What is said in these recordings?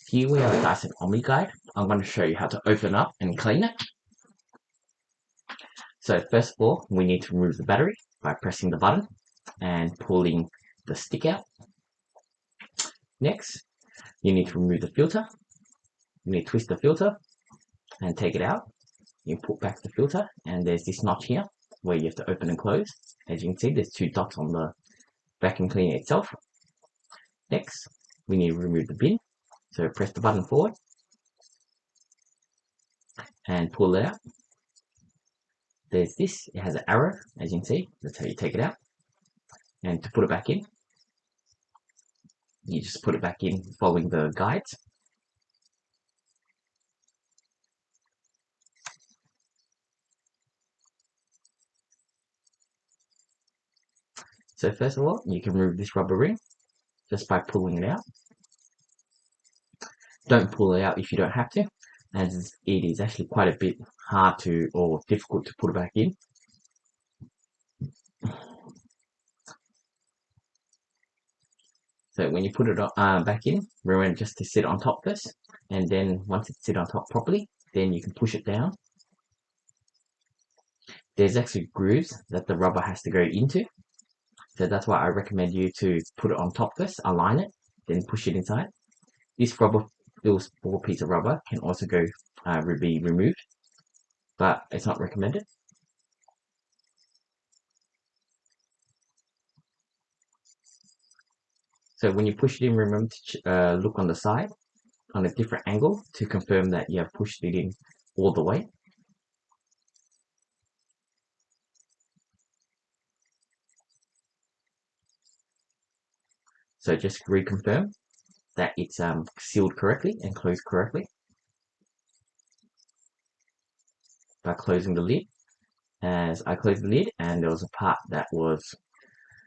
Here we have a Dyson OMNI guide. I'm going to show you how to open up and clean it. So first of all, we need to remove the battery by pressing the button and pulling the stick out. Next, you need to remove the filter. You need to twist the filter and take it out. You put back the filter, and there's this notch here where you have to open and close. As you can see, there's two dots on the vacuum cleaner itself. Next, we need to remove the bin. So press the button forward and pull it out. There's this, it has an arrow, as you can see. That's how you take it out. And to put it back in, you just put it back in following the guides. So first of all, you can remove this rubber ring just by pulling it out. Don't pull it out if you don't have to, as it is actually quite a bit hard to or difficult to put it back in. So when you put it back in, remember just to sit on top first, and then once it's sit on top properly, then you can push it down. There's actually grooves that the rubber has to go into, so that's why I recommend you to put it on top first, align it, then push it inside. This rubber, this 4-piece of rubber can also go be removed, but it's not recommended. So when you push it in, remember to look on the side on a different angle to confirm that you have pushed it in all the way. So just reconfirm that it's sealed correctly and closed correctly by closing the lid. As I closed the lid, and there was a part that was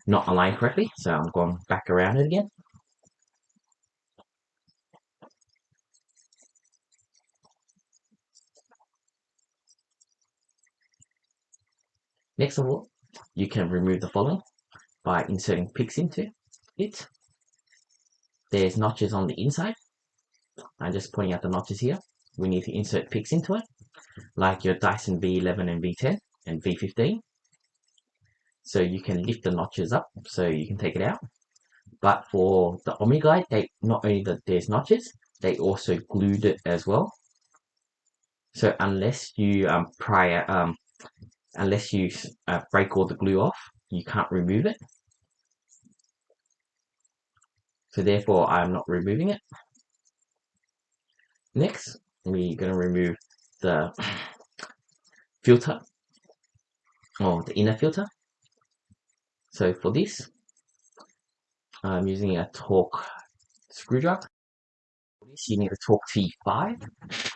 not aligned correctly, so I'm going back around it again. Next of all, you can remove the following by inserting picks into it. There's notches on the inside. I'm just pointing out the notches here. We need to insert picks into it, like your Dyson V11 and V10 and V15. So you can lift the notches up so you can take it out. But for the OMNI guide, they not only that there's notches, they also glued it as well. So unless you break all the glue off, you can't remove it. So therefore, I'm not removing it. Next, we're going to remove the filter, or the inner filter. So for this, I'm using a Torque screwdriver. For this, you need a Torque T5.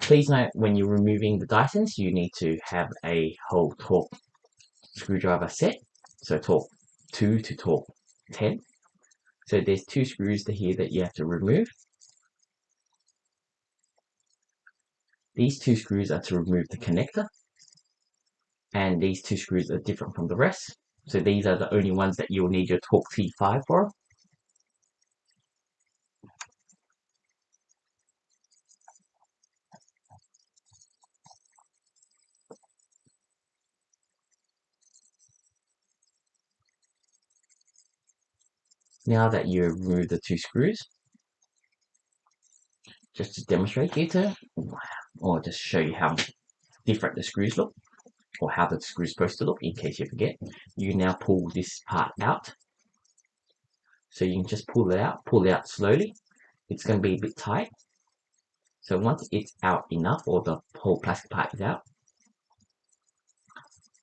Please note, when you're removing the Dysons, you need to have a whole Torque screwdriver set. So Torque 2 to Torque 10. So there's 2 screws here that you have to remove. These 2 screws are to remove the connector, and these 2 screws are different from the rest. So these are the only ones that you'll need your Torque T5 for. Now that you remove the 2 screws, just to demonstrate later, or just show you how different the screws look, or how the screw is supposed to look in case you forget, you now pull this part out. So you can just pull it out slowly. It's going to be a bit tight. So once it's out enough, or the whole plastic part is out,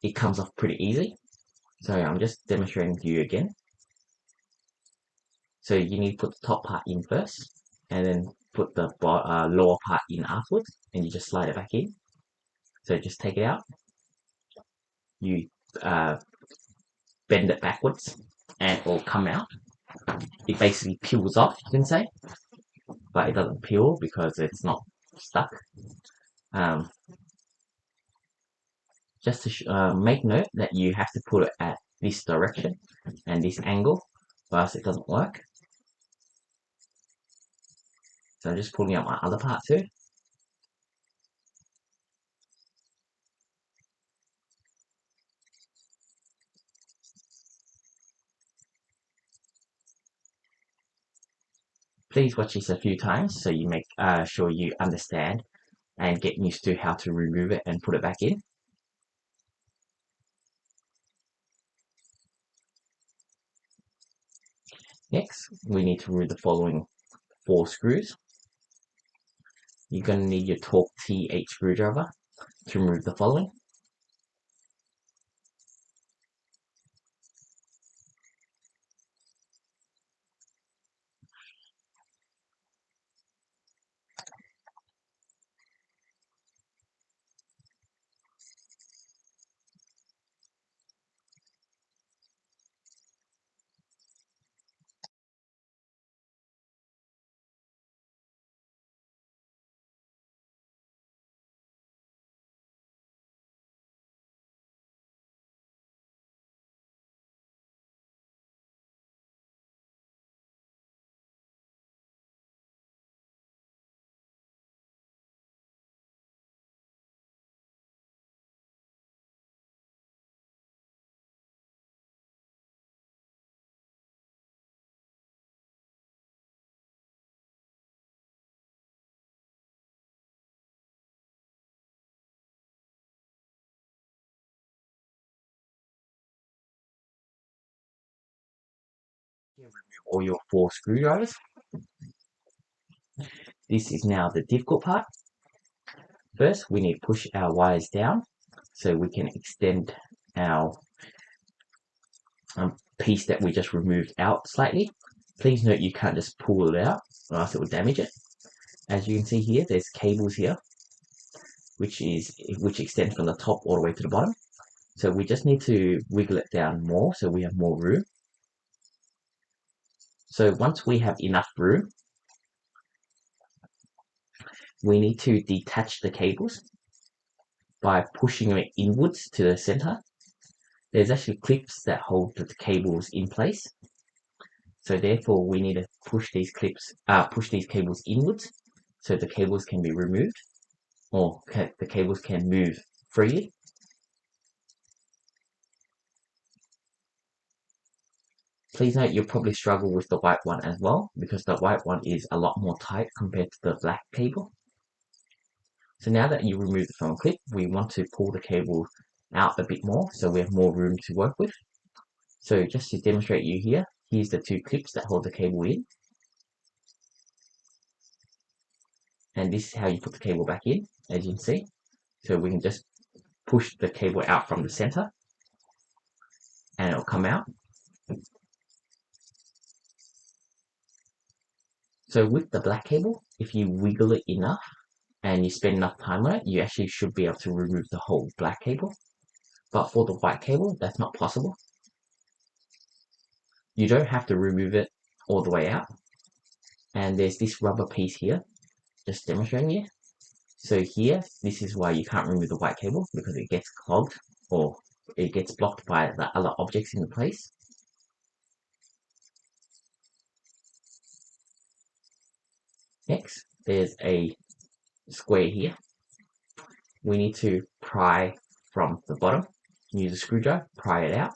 it comes off pretty easy. So I'm just demonstrating to you again. So you need to put the top part in first, and then put the lower part in afterwards, and you just slide it back in. So just take it out. You bend it backwards, and it will come out. It basically peels off, you can say, but it doesn't peel because it's not stuck. Just to make note that you have to put it at this direction and this angle, or else it doesn't work. So I'm just pulling out my other part too. Please watch this a few times so you make sure you understand and get used to how to remove it and put it back in. Next, we need to remove the following 4 screws. You're going to need your Torque T8 screwdriver to remove the following. Remove all your 4 screwdrivers. This is now the difficult part. First, we need to push our wires down so we can extend our piece that we just removed out slightly. Please note you can't just pull it out or else it will damage it. As you can see here, there's cables here which extend from the top all the way to the bottom. So we just need to wiggle it down more so we have more room. So once we have enough room, we need to detach the cables by pushing it inwards to the center. There's actually clips that hold the cables in place. So therefore we need to push these cables inwards so the cables can be removed or the cables can move freely. Please note you'll probably struggle with the white one as well because the white one is a lot more tight compared to the black cable. So now that you remove the phone clip, we want to pull the cable out a bit more so we have more room to work with. So just to demonstrate you here, here's the 2 clips that hold the cable in. And this is how you put the cable back in, as you can see. So we can just push the cable out from the center and it'll come out. So with the black cable, if you wiggle it enough and you spend enough time on it, you actually should be able to remove the whole black cable. But for the white cable, that's not possible. You don't have to remove it all the way out. And there's this rubber piece here, just demonstrating you. So here, this is why you can't remove the white cable because it gets clogged or it gets blocked by the other objects in the place. Next, there's a square here. We need to pry from the bottom. Use a screwdriver, pry it out.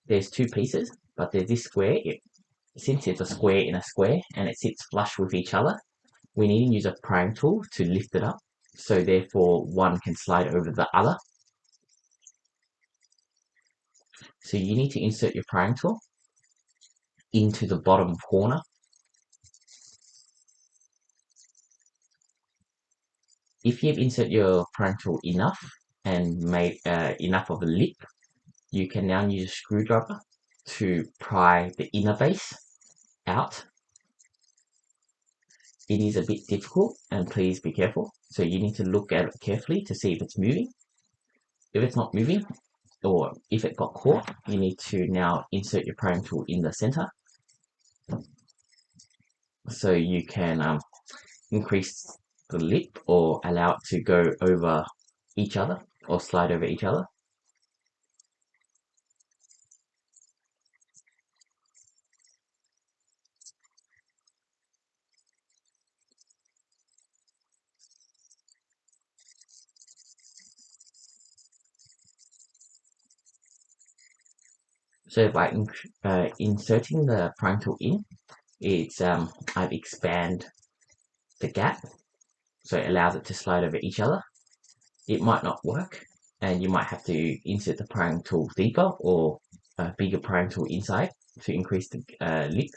There's 2 pieces, but there's this square. Since it's a square in a square and it sits flush with each other, we need to use a prying tool to lift it up. So therefore, one can slide over the other. So you need to insert your prying tool into the bottom corner. If you've inserted your prying tool enough and made enough of a lip, you can now use a screwdriver to pry the inner base out. It is a bit difficult and please be careful. So you need to look at it carefully to see if it's moving. If it's not moving or if it got caught, you need to now insert your prying tool in the center. So you can increase the lip or allow it to go over each other or slide over each other. So by inserting the prying tool in, it's I've expand the gap, so it allows it to slide over each other. It might not work, and you might have to insert the prying tool deeper or a bigger prying tool inside to increase the lip.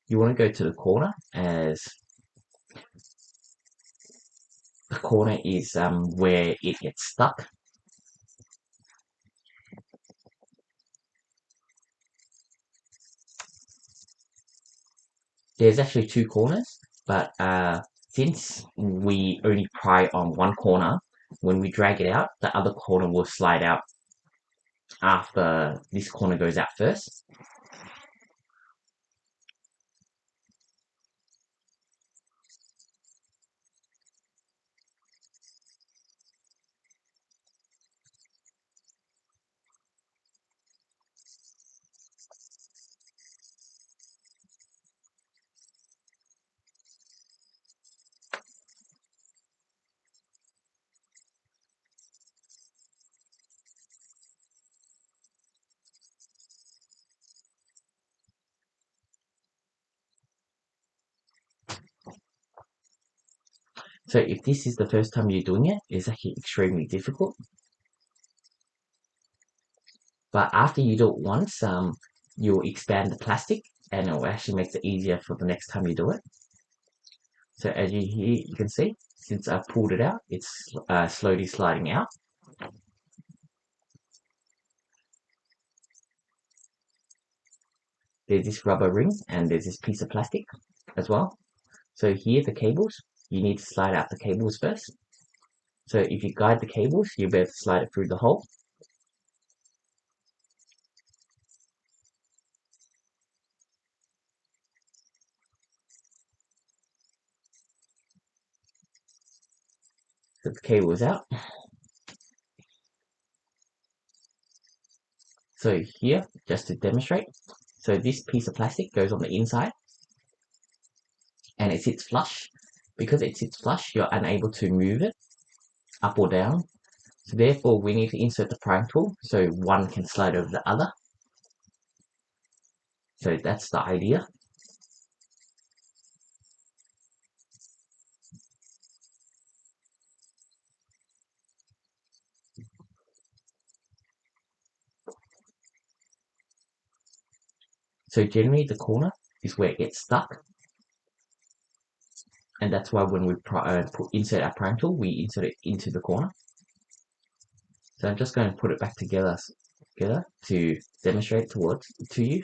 You want to go to the corner, as the corner is where it gets stuck. There's actually two corners, but since we only pry on one corner, when we drag it out, the other corner will slide out after this corner goes out first. So if this is the first time you're doing it, it's actually extremely difficult. But after you do it once, you'll expand the plastic, and it will actually make it easier for the next time you do it. So as you can see, since I've pulled it out, it's slowly sliding out. There's this rubber ring, and there's this piece of plastic as well. So here, the cables, you need to slide out the cables first. So if you guide the cables, you'll be able to slide it through the hole. So the cable is out. So here, just to demonstrate, so this piece of plastic goes on the inside, and it sits flush. Because it sits flush, you're unable to move it up or down. So therefore, we need to insert the prying tool so one can slide over the other. So that's the idea. So generally, the corner is where it gets stuck. And that's why when we insert our prying tool, we insert it into the corner. So I'm just going to put it back together to demonstrate to you.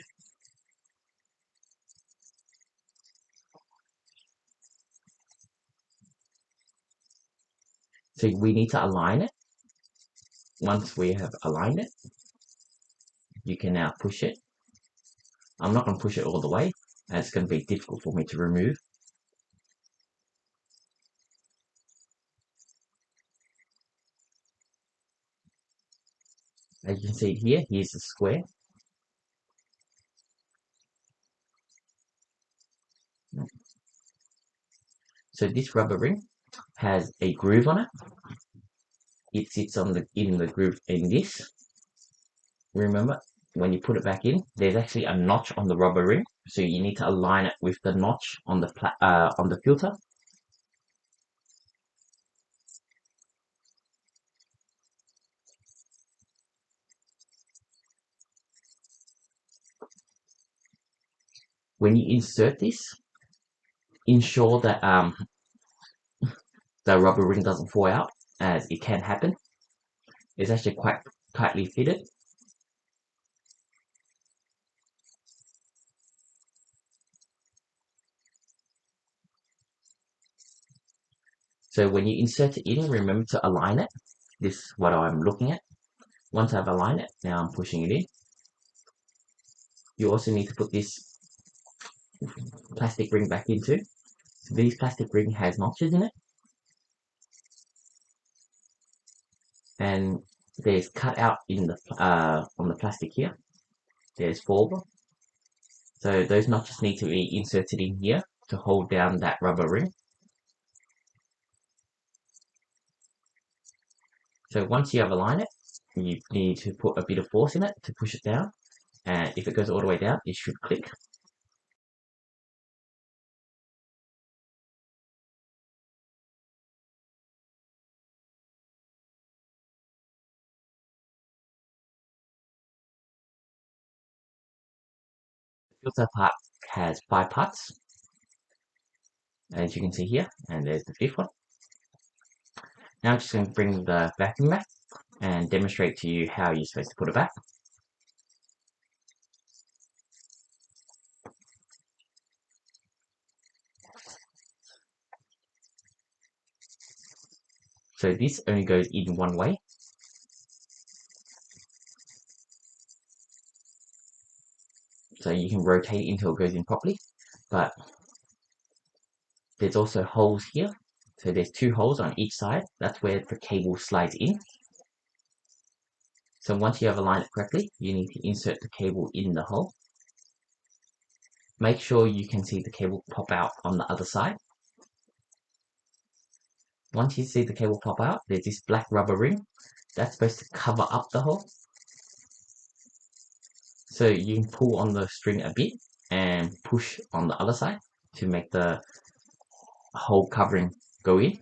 So we need to align it. Once we have aligned it, you can now push it. I'm not going to push it all the way, as it's going to be difficult for me to remove. As you can see here, here's the square. So this rubber ring has a groove on it. It sits in the groove in this. Remember, when you put it back in, there's actually a notch on the rubber ring, so you need to align it with the notch on the filter. When you insert this, ensure that the rubber ring doesn't fall out, as it can happen. It's actually quite tightly fitted. So when you insert it in, remember to align it. This is what I'm looking at. Once I've aligned it, now I'm pushing it in. You also need to put this plastic ring back into. So this plastic ring has notches in it, and there's cut out in the on the plastic here. There's 4 of them. So those notches need to be inserted in here to hold down that rubber ring. So once you have aligned it, you need to put a bit of force in it to push it down, and if it goes all the way down, it should click. The filter part has 5 parts, as you can see here, and there's the 5th one. Now I'm just going to bring the vacuum back and demonstrate to you how you're supposed to put it back. So this only goes in one way. So you can rotate it until it goes in properly, but there's also holes here. So there's 2 holes on each side. That's where the cable slides in. So once you have aligned it correctly, you need to insert the cable in the hole. Make sure you can see the cable pop out on the other side. Once you see the cable pop out, there's this black rubber ring. That's supposed to cover up the hole. So you can pull on the string a bit and push on the other side to make the hole covering go in.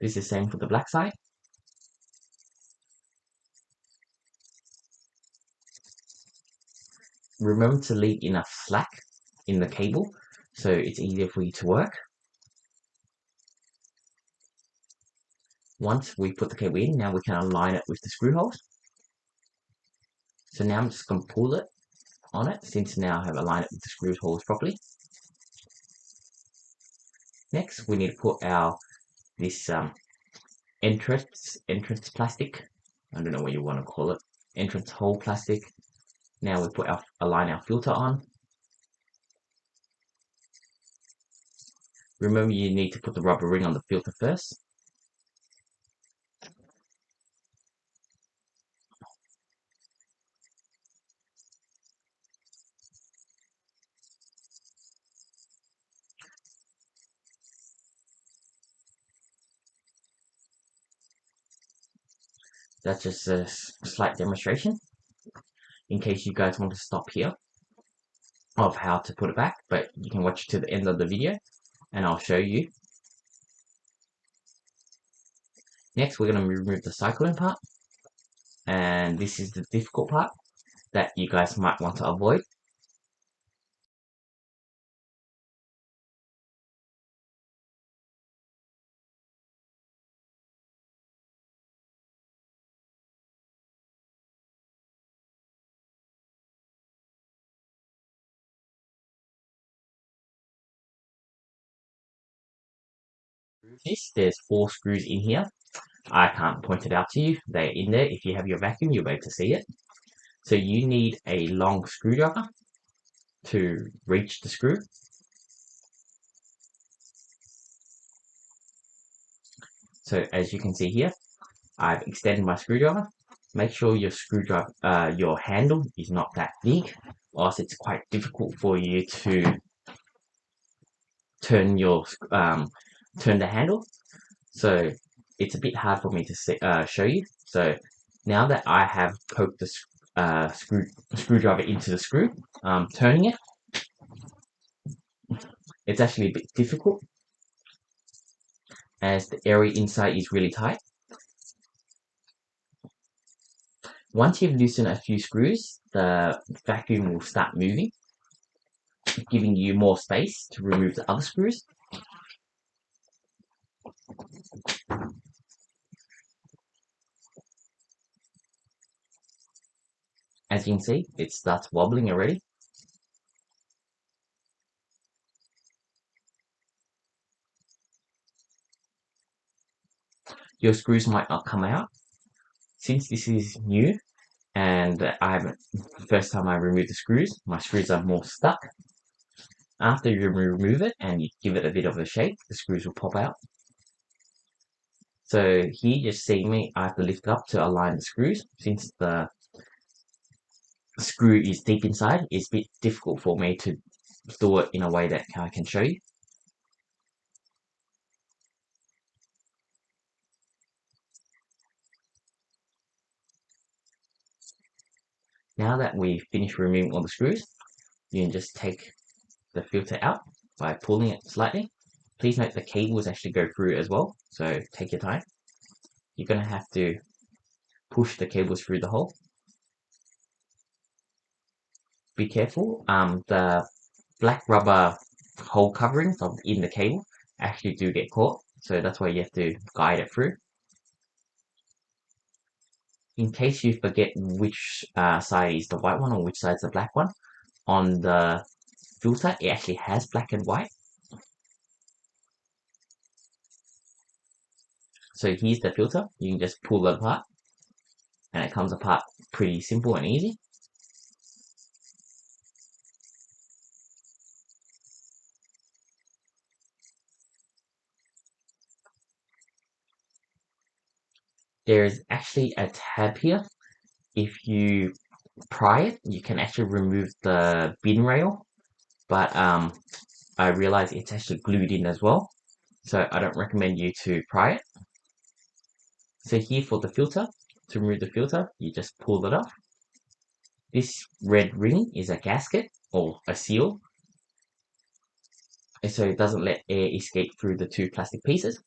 This is the same for the black side. Remember to leave enough slack in the cable so it's easier for you to work. Once we put the cable in, now we can align it with the screw holes. So now I'm just going to pull it on it, since now I have aligned it with the screw holes properly. Next, we need to put this entrance plastic. I don't know what you want to call it. Entrance hole plastic. Now we align our filter on. Remember, you need to put the rubber ring on the filter first. That's just a slight demonstration in case you guys want to stop here of how to put it back, but you can watch to the end of the video and I'll show you. Next, we're going to remove the cyclone part, and this is the difficult part that you guys might want to avoid. There's 4 screws in here. I can't point it out to you. They're in there. If you have your vacuum, you'll be able to see it. So you need a long screwdriver to reach the screw. So as you can see here, I've extended my screwdriver. Make sure your your handle is not that big, or else it's quite difficult for you to turn the handle. So it's a bit hard for me to show you. So now that I have poked the screwdriver into the screw, turning it, it's actually a bit difficult as the area inside is really tight. Once you've loosened a few screws, the vacuum will start moving, giving you more space to remove the other screws. As you can see, it starts wobbling already. Your screws might not come out. Since this is new and first time I remove the screws, my screws are more stuck. After you remove it and you give it a bit of a shake, the screws will pop out. So here you see me, I have to lift it up to align the screws. Since the screw is deep inside, it's a bit difficult for me to do it in a way that I can show you. Now that we've finished removing all the screws, you can just take the filter out by pulling it slightly. Please note the cables actually go through as well, so take your time. You're going to have to push the cables through the hole. Be careful, the black rubber hole coverings in the cable actually do get caught, so that's why you have to guide it through. In case you forget which side is the white one or which side is the black one, on the filter it actually has black and white. So here's the filter, you can just pull it apart and it comes apart pretty simple and easy. There is actually a tab here. If you pry it, you can actually remove the bin rail, but I realize it's actually glued in as well, so I don't recommend you to pry it. So here for the filter, to remove the filter, you just pull it off. This red ring is a gasket or a seal, and so it doesn't let air escape through the two plastic pieces,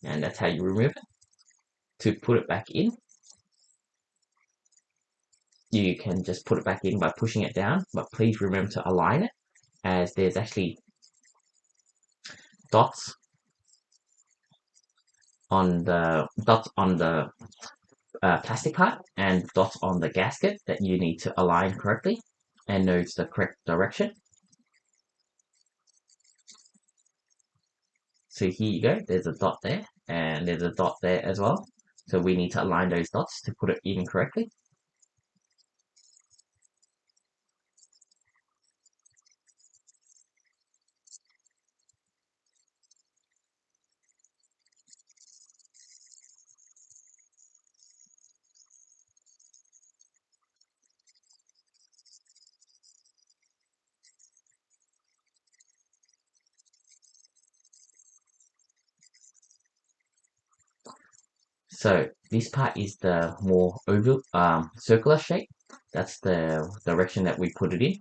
and that's how you remove it. To put it back in, you can just put it back in by pushing it down, but please remember to align it, as there's actually dots on the plastic part and dots on the gasket that you need to align correctly and know the correct direction. So here you go, there's a dot there and there's a dot there as well. So we need to align those dots to put it in correctly. So this part is the more oval, circular shape. That's the direction that we put it in.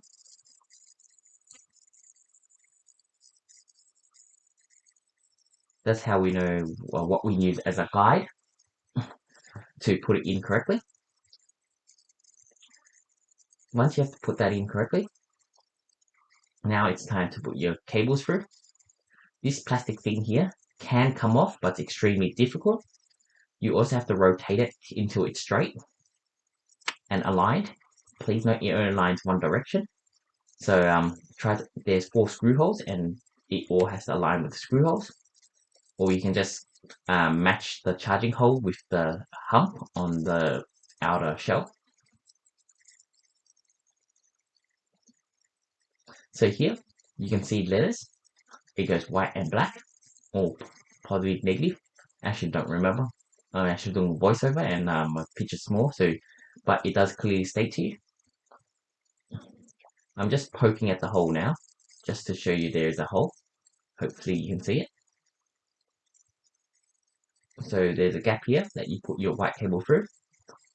That's how we know what we use as a guide to put it in correctly. Once you have to put that in correctly, now it's time to put your cables through. This plastic thing here can come off, but it's extremely difficult. You also have to rotate it until it's straight and aligned. Please note it only aligns one direction. So there's 4 screw holes and it all has to align with the screw holes. Or you can just match the charging hole with the hump on the outer shell. So here you can see letters. It goes white and black, or positive, negative. Actually, don't remember. I'm actually doing voiceover and my pitch is small, so but it does clearly state to you. I'm just poking at the hole now, just to show you there is a hole. Hopefully you can see it. So there's a gap here that you put your white cable through,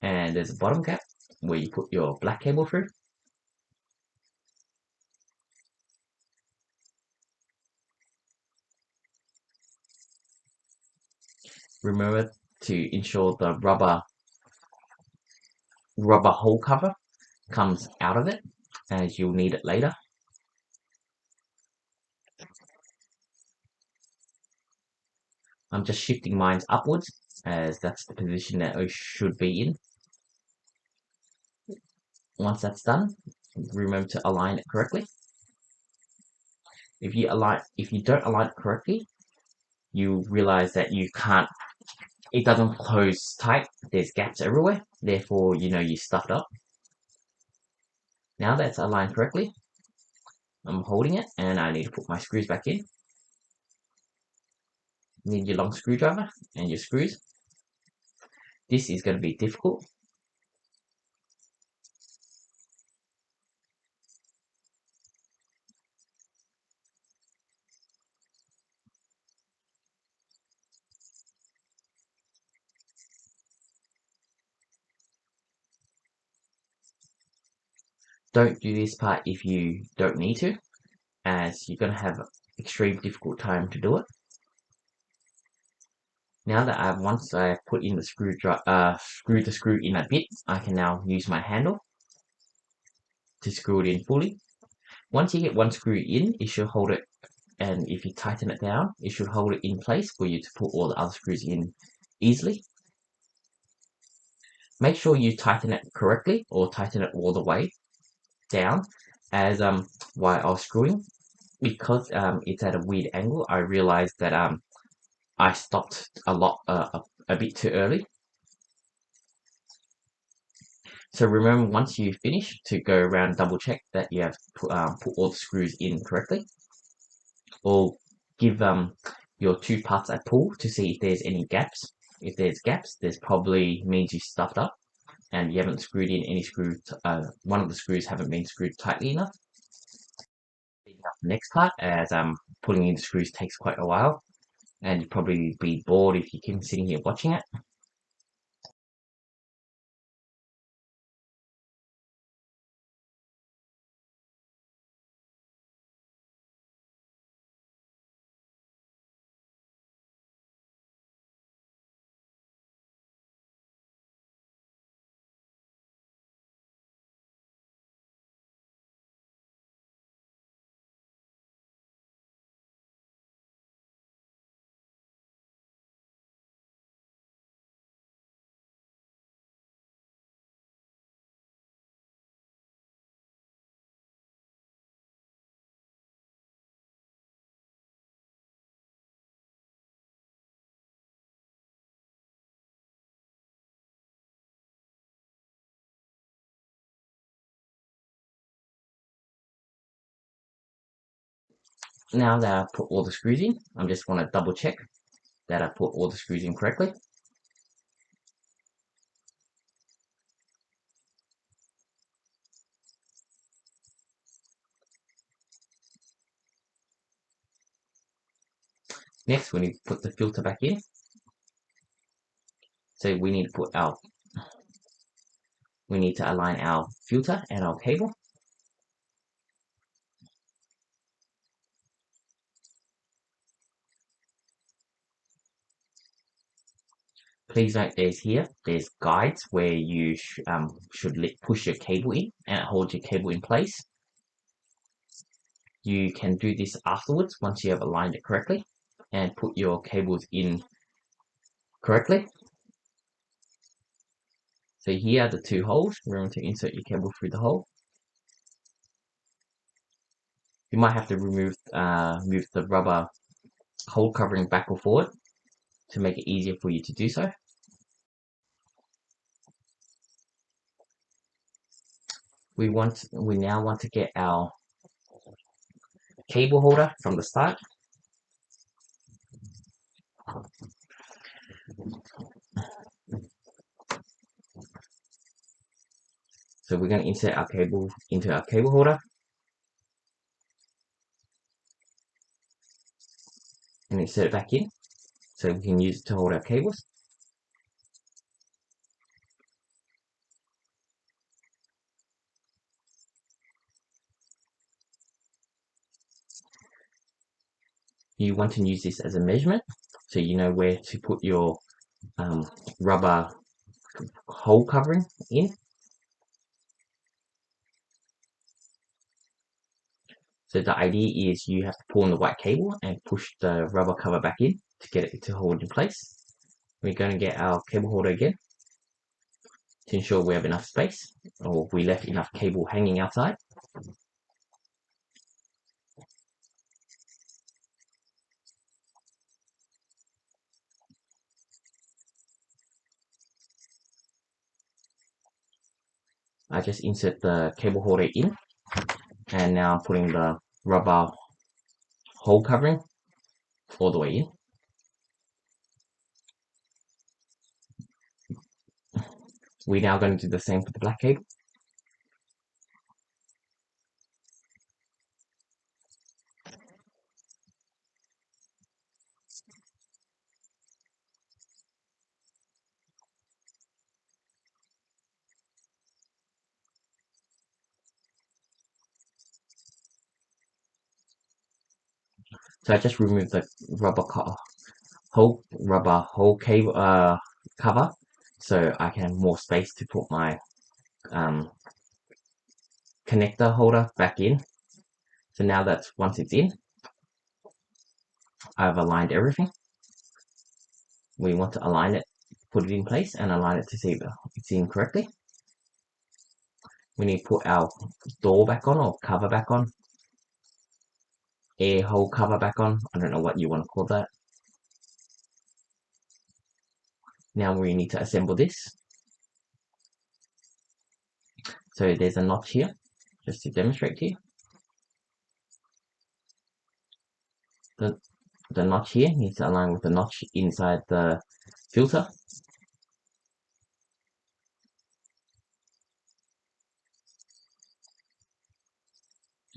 and there's a bottom gap where you put your black cable through. Remember to ensure the rubber hole cover comes out of it, as you'll need it later. I'm just shifting mine upwards, as that's the position that it should be in. Once that's done, remember to align it correctly. If you don't align it correctly, you realize that it doesn't close tight. There's gaps everywhere. Therefore, you stuffed up. Now that's aligned correctly, I'm holding it and I need to put my screws back in. You need your long screwdriver and your screws. This is going to be difficult. Don't do this part if you don't need to, as you're going to have extreme difficult time to do it. Now that once I put in the screwed the screw in a bit, I can now use my handle to screw it in fully. Once you get one screw in, it should hold it, and if you tighten it down, it should hold it in place for you to put all the other screws in easily. Make sure you tighten it correctly, or tighten it all the way down, as while I was screwing, because it's at a weird angle. I realized that I stopped a bit too early. So remember, once you finish, to go around double check that you have put all the screws in correctly, or give your two parts a pull to see if there's any gaps. If there's gaps, there's probably means you stuffed up and you haven't screwed in any screws. One of the screws haven't been screwed tightly enough. Next part, as putting in the screws takes quite a while, and you'd probably be bored if you keep sitting here watching it. Now that I've put all the screws in, I just want to double check that I put all the screws in correctly. Next, we need to put the filter back in. So we need to align our filter and our cable. Please note there's guides where you should push your cable in and hold your cable in place. You can do this afterwards once you have aligned it correctly and put your cables in correctly. So here are the two holes. Remember to insert your cable through the hole. You might have to move the rubber hole covering back or forward to make it easier for you to do so. We now want to get our cable holder from the start. So we're going to insert our cable into our cable holder and insert it back in so we can use it to hold our cables. You want to use this as a measurement so you know where to put your rubber hole covering in. So the idea is you have to pull on the white cable and push the rubber cover back in to get it to hold in place. We're going to get our cable holder again to ensure we have enough space, or we left enough cable hanging outside. I just insert the cable holder in, and now I'm putting the rubber hole covering all the way in. We're now going to do the same for the black cable. So I just removed the whole cable cover, so I can have more space to put my connector holder back in. So now that's once it's in, I've aligned everything. We want to align it, put it in place and align it to see if it's in correctly. We need to put our door back on or cover back on. Air hole cover back on. I don't know what you want to call that. Now we need to assemble this. So there's a notch here, just to demonstrate to you. The notch here needs to align with the notch inside the filter.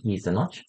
Here's the notch.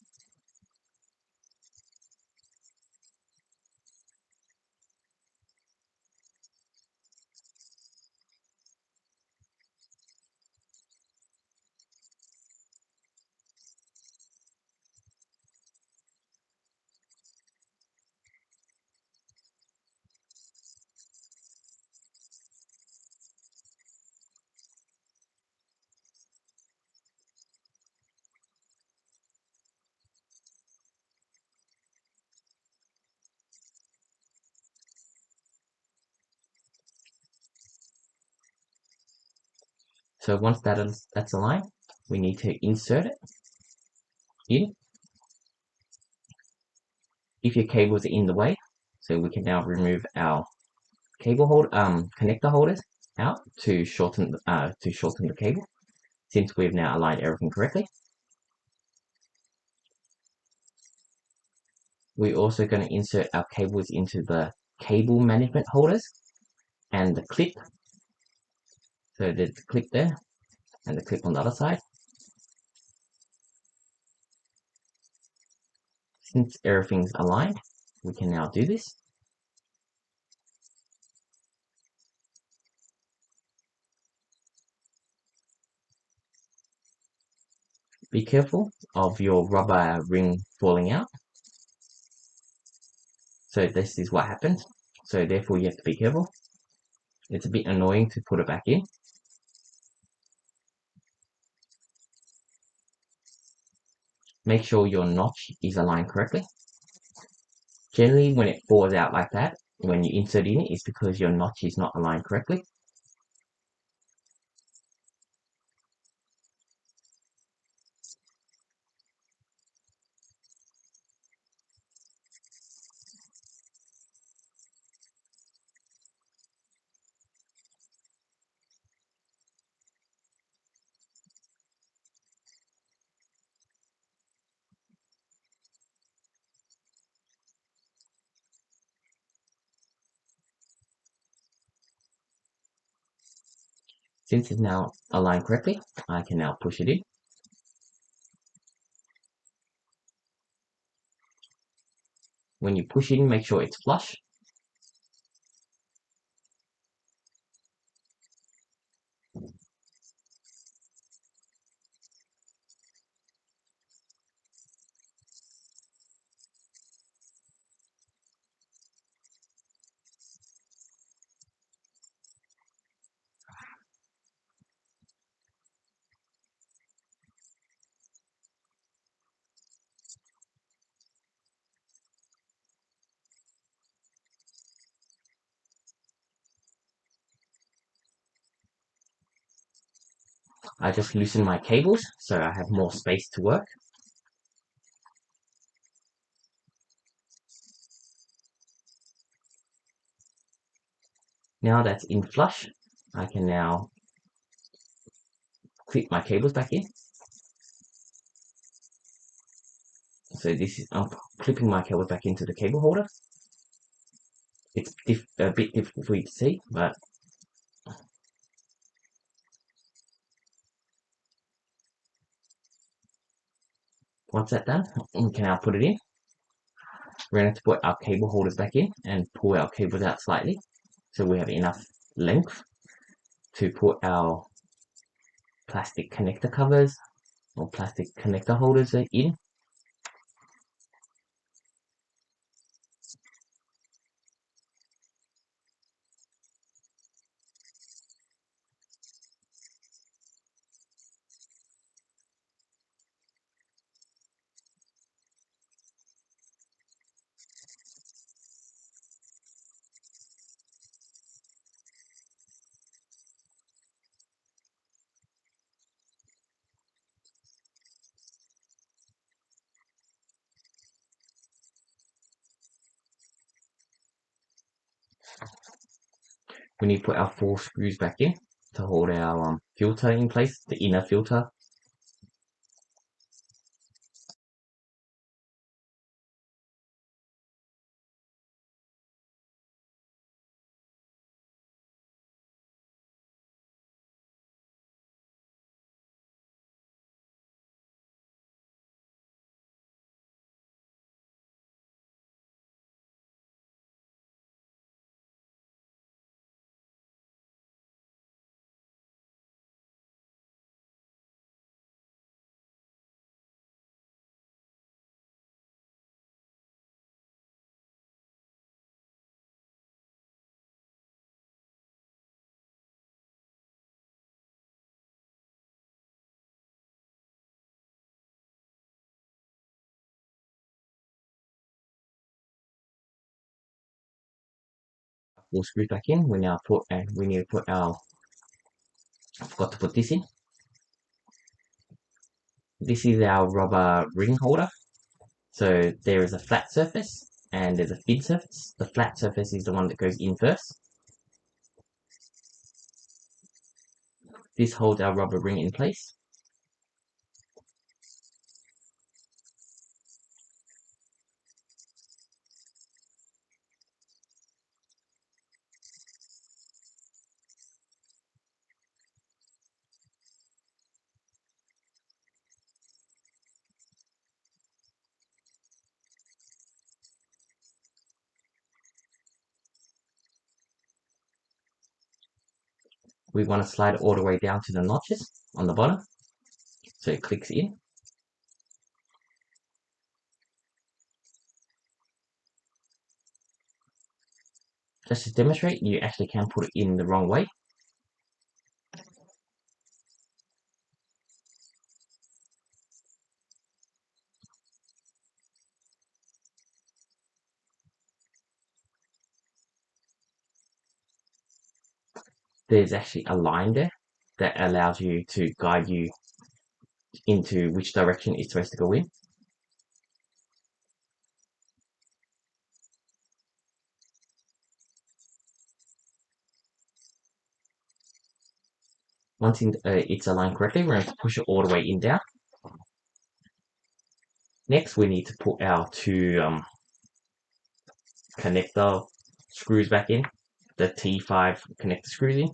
So once that's aligned, we need to insert it in. If your cables are in the way, so we can now remove our connector holders out to shorten the cable, since we've now aligned everything correctly. We're also going to insert our cables into the cable management holders and the clip. So there's the clip there and the clip on the other side. Since everything's aligned, we can now do this. Be careful of your rubber ring falling out. So this is what happens. So therefore you have to be careful. It's a bit annoying to put it back in. Make sure your notch is aligned correctly. Generally when it falls out like that, when you insert in it, it's because your notch is not aligned correctly. Since it's now aligned correctly, I can now push it in. When you push in, make sure it's flush. I just loosen my cables so I have more space to work. Now that's in flush, I can now clip my cables back in. So this is, I'm clipping my cables back into the cable holder. It's a bit difficult for you to see, but once that's done, we can now put it in. We're going to put our cable holders back in and pull our cables out slightly so we have enough length to put our plastic connector covers or plastic connector holders in. we need to put our 4 screws back in to hold our filter in place, the inner filter. We'll screw back in. We need to put our, I forgot to put this in. This is our rubber ring holder. So there is a flat surface and there's a thin surface. The flat surface is the one that goes in first. This holds our rubber ring in place. We want to slide it all the way down to the notches on the bottom so it clicks in. Just to demonstrate, you actually can put it in the wrong way. There's actually a line there that allows you to guide you into which direction it's supposed to go in. Once it's aligned correctly, we're going to push it all the way in down. Next, we need to put our 2 connector screws back in, the T5 connector screws in.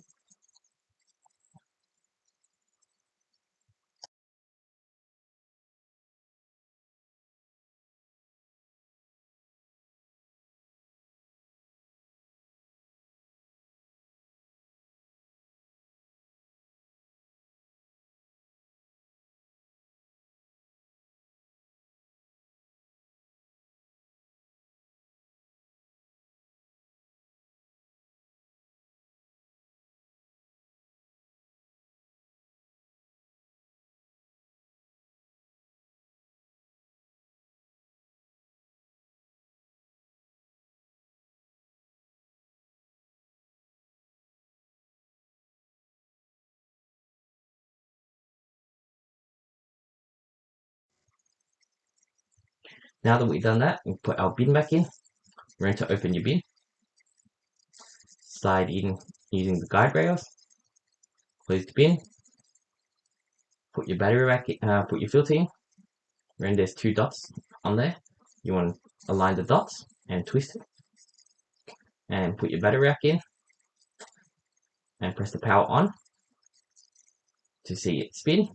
Now that we've done that, we put our bin back in. We're going to open your bin, slide in using the guide rails, close the bin, put your battery back in, put your filter in. And there's 2 dots on there. You want to align the dots and twist it, and put your battery back in, and press the power on to see it spin.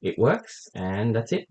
It works, and that's it.